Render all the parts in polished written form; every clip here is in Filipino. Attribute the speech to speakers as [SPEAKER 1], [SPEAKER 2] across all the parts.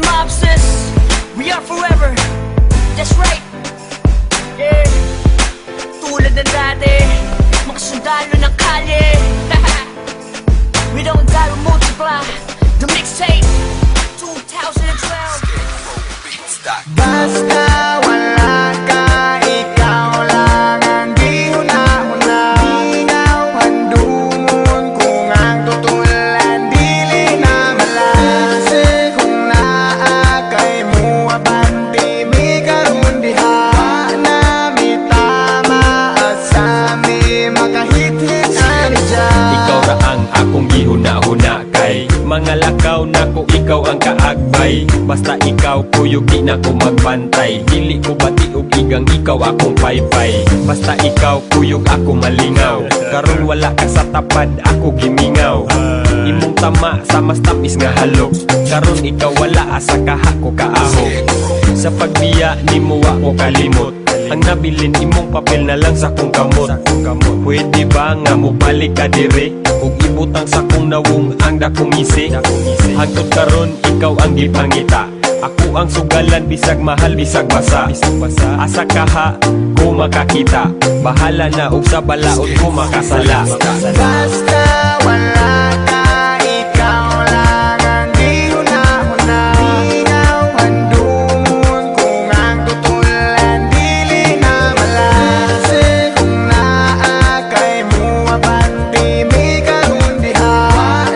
[SPEAKER 1] mobsters, we are forever. That's right. Yeah. Tulad ng dati, mga sundalo ng kalye. We don't die, we multiply. The mixtape 2012.
[SPEAKER 2] Basta wala ka, ikaw lang ang di huna-huna. Ikaw ang dumon kung ang tutulan dili na malase. Kung naakay mo abanti mi karon diha na mi tama at sa mi makahit-hit ani dyan.
[SPEAKER 3] Ikaw ra ang akong gihuna-huna kay mga lakaw na ko ikaw ang kaagbay. Basta ikaw kuyog di na ko magbantay. Dili ko bati og igang ikaw akong paypay. Basta ikaw kuyog ako malingaw. Karon wala ka sa tapad ako gimingaw. Imong tama sa mas tapis nga halok. Karon ikaw wala asa kaha ko kaahog. Sa pagbiya nimo wa ko kalimot. Ang nabilin imong papel na lang sa kong kamot. Pwede ba nga mo balik ka dire? Ug ibutang sa kong nawong ang dakong isi. Hangtod karon ikaw ang gipangita. Ako ang sugalan bisag mahal bisag basa. Asa kaha ko makakita. Bahala na ug sa balaod ko makasala.
[SPEAKER 2] Basta wala ka, ikaw lang ang di huna-huna. Ikaw ang dumon kung ang tutulan dili na malase. Kung naakay mo abanti mi karon diha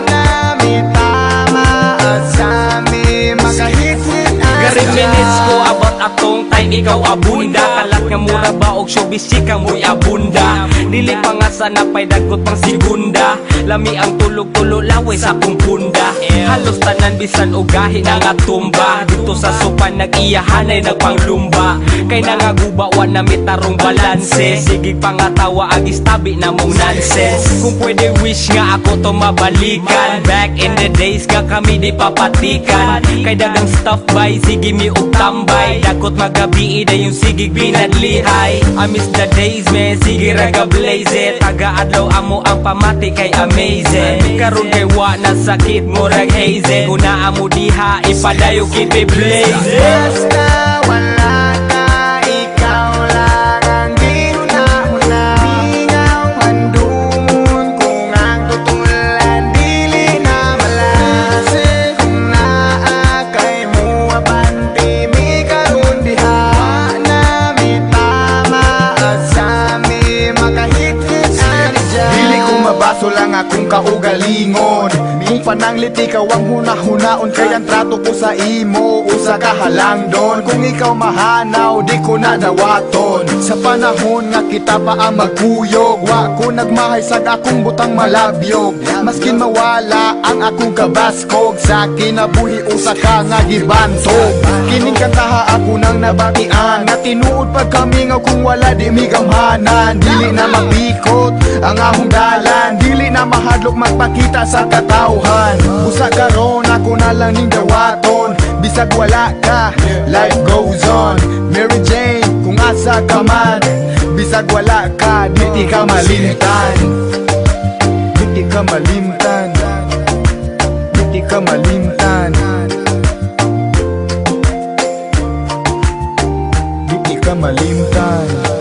[SPEAKER 2] na mi tama at sa mi makahit-hit
[SPEAKER 4] Gari minutes ko about atong time ikaw abunda. Kalat nga mura ba og showbiz chika mo'y abunda. Dili pa nga sana pa'y dagot pang segunda. Lami ang tulog-tulo laway sa akong punda. Halos tanan bisan og gahi na nga tumba. Dito sa sopan nag-iyahanay nagpanglumba. Kay nangaguba wa na mitarong balanse. Sige pangatawa ag istabi na mong nonsense. Kung pwede wish nga ako to mabalikan. Back in the days nga kami di papatikan. Kay dagang stuff by sige mi og tambay. Dakot magabi ida yung sigig binadlihay. I miss the days man, sige raga blaze it. Taga-adlaw amo ang pamati kay amazing. Karon kay wa na sakit mo rag haze. Una amo diha ipadayo kipi blaze.
[SPEAKER 2] Basta wala ka, ikaw lang ang di huna-huna. Ikaw ang dumon kung ang tutulan dili na malase. Kung naakay mo abanti mi karon diha na mi tama at sa mi makahit-hit ani dyan. Dili ko mabaso lang akong kaugalingon. Kung pananglit ikaw ang huna-hunaon, kaya ang trato ko sa imo usa ka halang doon. Kung ikaw mahanaw, di ko na dawaton. Sa panahon nga kita pa ang magkuyog, wa ko nagmahay sa akong butang malabyog. Maskin mawala ang akong kabaskog, sa kinabuhi usa ka nga gibantog. Kining kantaha ako nang nabatian, nga tinuod pag kami nga kung wala di mi gamhanan. Dili na mapikot ang ahong dalan, dili na mahadlok magpakita sa katawhan. Usa karon ako na lang ning dawaton, bisag wala ka, life goes on. Mary Jane, kung asa ka man, bisag wala ka, di ka malimtan. Di ka malimtan. Di ka malimtan. Di ka malimtan.